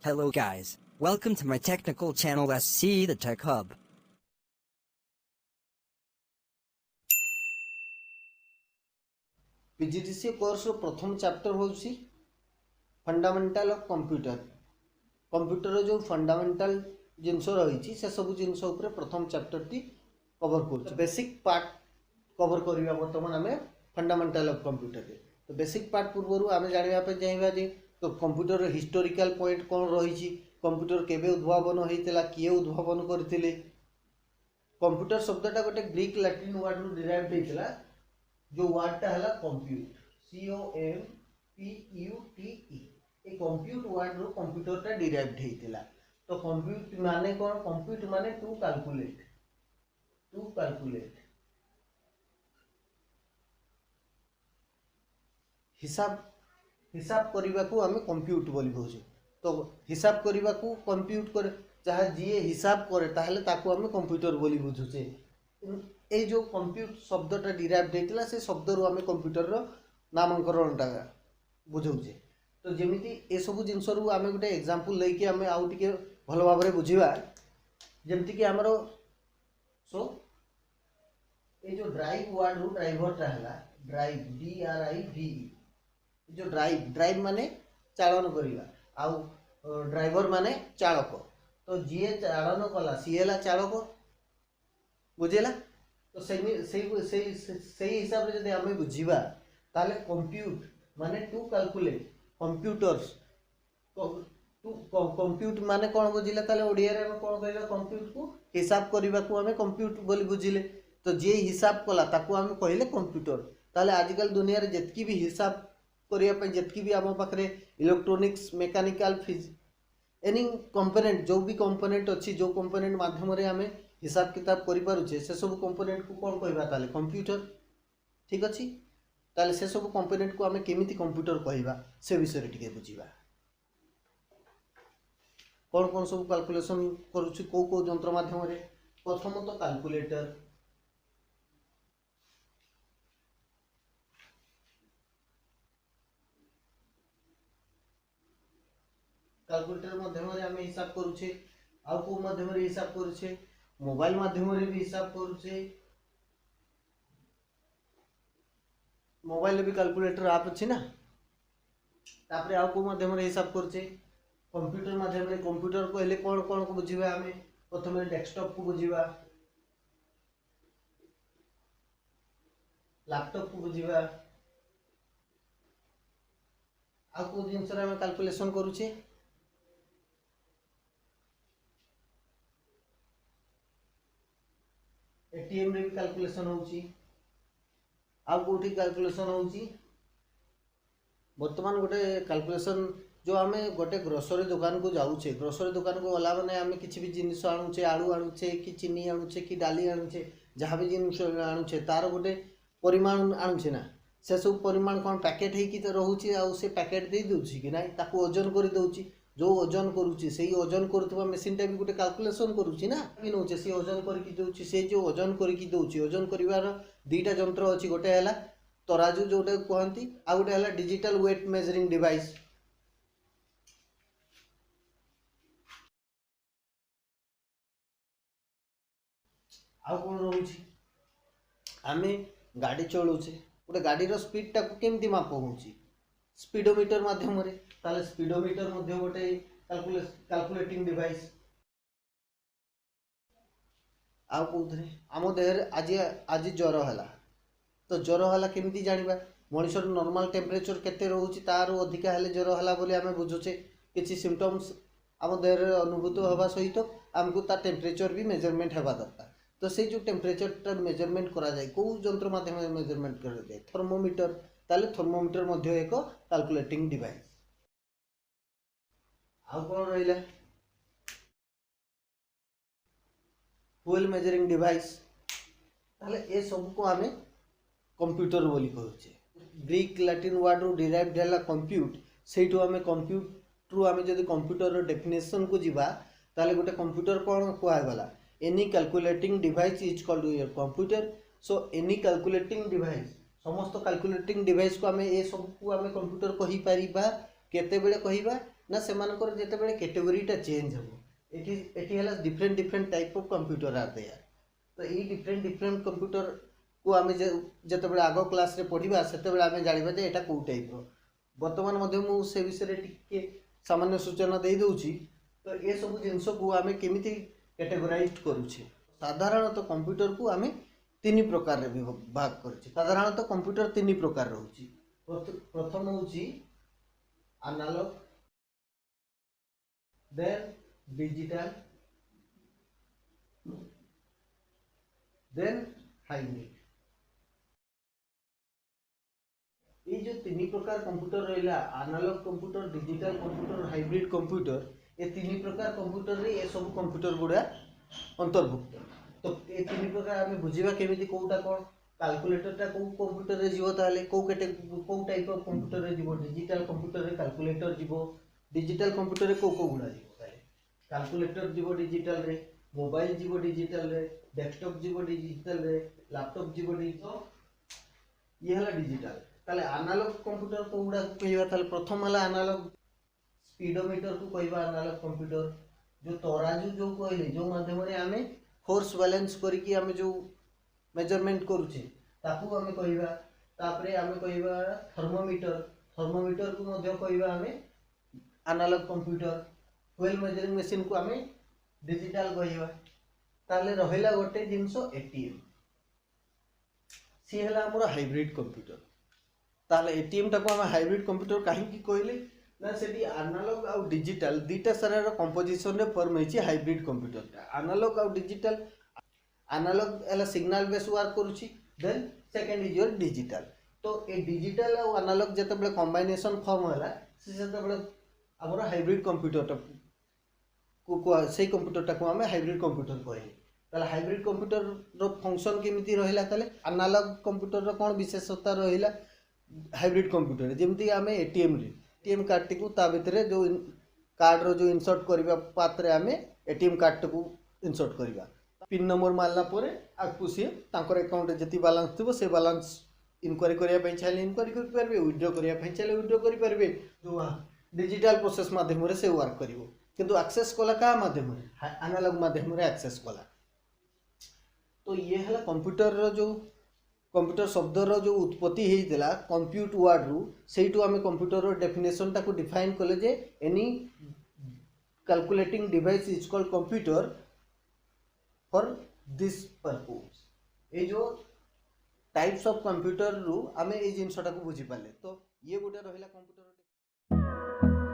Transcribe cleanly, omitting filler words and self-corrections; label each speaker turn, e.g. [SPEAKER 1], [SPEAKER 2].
[SPEAKER 1] Hello guys, welcome to my technical channel SC the Tech Hub.
[SPEAKER 2] PGDC course प्रथम chapter हूँ fundamental of computer. Computer जो fundamental जिनस रही से सब जिनस प्रथम चैप्टर टी कवर कर बेसिक पार्ट कवर करवा बर्तमान आम फंडामेंटल ऑफ कंप्यूटर। तो बेसिक पार्ट पूर्व आम जानापी चाहिए जे तो कंप्यूटर हिस्टोरिकल पॉइंट कौन रही, कंप्यूटर केबे उद्भावन होता, किए उद्भावन करते। कंप्यूटर शब्दटा गोटे ग्रीक लैटिन वर्ड रु डिराइव होता जो वर्डटा है कंप्यूट COMPUTE। ये कंप्यूट वर्ड रु कंप्यूटरटा डिराइव होता। तो कंप्यूट माने कौन? कंप्यूट माने टू कैलकुलेट हिसाब करने को आम कंप्यूट बोली बुझे। तो हिसाब करने को कंप्यूट कर जहाँ जी हिसाब करे ताहले ताकू आम कंप्यूटर बोली बुझुचे। ये जो कंप्यूट शब्दटा डिराइव होता से शब्द रु आम कंप्यूटर नामकरणटा बुझाऊे। तो जमीती ये सब जिनस आम गोटे एग्जांपल लेके आम आउ टे भल भाव बुझा जमीक आमर सो ये जो ड्राइव वर्ड रु ड्राइवरटा है ड्राइव DRIVE। जो ड्राइव माने चालन करवा आउ ड्राइवर माने चालक। तो जी चालन कला सी है चालक बुझेगा। तो से हिसाब से जब आम बुझा ताले कंप्यूट माने टू कैलकुलेट कंप्यूटर्स। कंप्यूट माने कौन बुझिले ताले ओडिया रे कौन कहला कंप्यूट को हिसाब करने को आम कंप्यूट बोली बुझिले। तो जी हिसाब कला ताकू आम कहले कंप्यूटर। ताले आजिकल दुनिया रे जितकी भी हिसाब करने जितकी भी आम पाखे इलेक्ट्रोनिक्स मेकानिकल एनी कंपोनेंट जो भी कंपोनेंट अच्छी जो कंपोनेंट माध्यम आम हिसाब किताब करें से सब कंपोनेंट को कौन कहवा ताले कंप्यूटर। ठीक अच्छे ताले से सब कंपोनेंट को आम केमिति कंप्यूटर कहवा से विषय टिके बुझा। कौन कौन सब कैलकुलेशन करुच्ची कौ कौ जंत्र माध्यम प्रथम तो कैलकुलेटर। कैलकुलेटर माध्यम आम हिसाब करुचे आउ को माध्यम हिसाब करुचे मोबाइल माध्यम भी हिसाब करुचे। मोबाइल भी कैलकुलेटर आप अच्छी ना तापर आउ को माध्यम हिसाब करुचे कंप्यूटर माध्यम कंप्यूटर को हेले कौन कौन को बुझा आम प्रथम डेस्कटॉप को बुझा लैपटॉप को बुझा आउ को जिनस आम कैलकुलेशन करुचे एटीएम रे भी कैलकुलेशन होउची आउ कोठी कैलकुलेशन होउची। वर्तमान गोटे कैलकुलेशन जो आम गोटे ग्रोसरी दुकान को जाऊे ग्रोसरी दुकान को गला मैंने आम किसी भी जिनिस आणुचे आलू आणुचे कि चीनी आणुचे कि डाली आणुचे जहाँ भी जिनिस आणुचे तार गोटे परिमाण आणुचे ना से सब परिमाण कौन पैकेट होगी तो रोचे आउ से पैकेट दे दूची कि ना ताकू ओजन कर दौची जो ओजन करुच्ची से ओजन करुवा मेसीनटा भी गोटे कैलकुलेशन करुच्ची ना भी नौचे सी ओजन करके दौची से जो ओजन करके दौची ओजन कर दीटा जंत्र अच्छी गोटे है तराजू जोटा कहती आ गोटे है डिजिटल वेट मेजरिंग डिवाइस। आउ कौन रोचे आम गाड़ी चलुचे गोटे गाड़ी स्पीड टाक केमती माप हो स्पीडोमीटर माध्यम ताले स्पीडोमीटर मध्य गोटे कैलकुलेटिंग डिवाइस। आउ कौन आम देह आज ज्वर है तो ज्वर है केमती जाना मनुष्य नॉर्मल टेम्परेचर केते रोचे तार अधिका हेले ज्वर है बोली आम बुझुचे किसी सिम्पटम्स आम देह अनुभूत होगा सहित आमको तार टेम्परेचर भी मेजरमेंट होगा दरकार। तो से जो टेम्परेचर मेजरमेंट करा जाए कौ जंत्र माध्यम मेजरमेंट करा जाए थर्मोमीटर ताले थर्मोमीटर मध्य एक कैलकुलेटिंग डिवाइस। आउ कौन रहा फ्यूल मेजरिंग डिवाइस ताले ए सब को आम कंप्यूटर बोली कहूचे। ग्रीक लैटिन वर्ड रु डिराइव्ड है कंप्यूट से आम कंप्यूट रु आम जब कंप्यूटर डेफिनेशन को जीवा ताले गोटे कंप्यूटर कौन कहगला any calculating device is called your computer. So any calculating device समस्त कैलकुलेटिंग डिवाइस को आम ए सब को आम कंप्यूटर कही पारिबा केते बेले कहिबा ना सेमानकर जेतेबेले कैटेगरीटा चेंज हो एठी हला different different type of computer are there तो ये डिफरेंट डिफरेंट कंप्यूटर को आम जितेबाला आग क्लास रे पढ़ा से आम जाना जे यहाँ कौ टाइप बर्तमान मुझे विषय टिके सामान्य सूचना दे दूची तो ये सब जिनस को आम केमी कैटेगोराइज करुचे साधारणतः कंप्यूटर को आम तीन प्रकार भाग करुचे साधारणतः कंप्यूटर तीन प्रकार रोचे प्रथम हूँ analog then digital then hybrid ये जो तीन प्रकार कंप्यूटर रहा analog computer digital computer hybrid computer ये तीन प्रकार कंप्यूटर रे ये सब कंप्यूटर गुड़ा अंतर्भुक्त तो ये तीन प्रकार आम बुझा केमी कौटा कौन कैलकुलेटरटा कौ कंप्यूटर रे जीवो ताले कौ टाइप ऑफ कंप्यूटर रे जीवो डिजिटल कंप्यूटर रे कैलकुलेटर जीवो डिजिटल कंप्यूटर रे कौ गुड़ा जीवो ताले कैलकुलेटर जीवो डिजिटल रे मोबाइल जीवो डिजिटल रे डेस्कटॉप जीवो डिजिटल रे लैपटॉप जीवो डिजिटल ये हला डिजिटल ताले एनालॉग कंप्यूटर को गुड़ा कहवा ताले प्रथम हला एनालॉग स्पीडोमीटर को कहवा एनालॉग कंप्यूटर जो तराजू जो कहले जो माध्यम रे आमे फोर्स बैलेंस करिकि आमे जो मेजरमेंट करूचे ताकू आमे कहवा तापरे आमे कहवा थर्मोमीटर को मध्य कहवा आमे analogue computer fuel measuring machine को आमे डिजिटल कहवा ताले रहिला गोटे जिंस एटीएम सी हला हमर हाइब्रिड कंप्यूटर ताले एटीएम टाको आमे हाइब्रिड कंप्यूटर काहे कहले ना सेठी एनालॉग आउ डिजिटल दुईटा सारा कंपोजिशन रे फॉर्म होइछि हाइब्रिड कंप्यूटर एनालॉग आउ डिजिटल एनालॉग एला सिग्नल बेस वर्क करूछि then second is your digital तो ए डिजिटल आउ एनालॉग जेतेबेले कॉम्बिनेशन फॉर्म होला से जेतेबेले हमर हाइब्रिड कंप्यूटर को से कंप्यूटर को आमे हाइब्रिड कंप्यूटर कहले ताले हाइब्रिड कंप्यूटर रो फंक्शन केमिति रहिला ताले एनालॉग कंप्यूटर रो कोन विशेषता रहिला हाइब्रिड कंप्यूटर जेमति आमे एटीएम कार्ड टी को ता भितर जो कार्ड रो जो इंसर्ट करबा पात्रे आमे एटीएम कार्ड को इंसर्ट करबा पिन नंबर मारला परे आकु सी तांकर अकाउंट रे जति बैलेंस थिबो से बैलेंस इनक्वारी करिया पई चाहे इनक्वारी कर परबे विथड्रॉ करिया पई चाहे विथड्रॉ करि परबे जो डिजिटल प्रोसेस माध्यम रे से वर्क करिवो किंतु एक्सेस कला का माध्यम रे एनालॉग माध्यम रे एक्सेस कला तो ये हला कंप्यूटर रो जो कंप्यूटर शब्द रो जो उत्पत्ति हेइतला कंप्यूट वर्ड रु सेइटु आमे कंप्यूटर रो डेफिनेशन टाको डिफाइन कले जे any calculating device is called computer for this purpose ए जो टाइप्स ऑफ कंप्यूटर रु आमे ए जिंसटा को बुझी पाले तो ये गोटे रहिला कंप्यूटर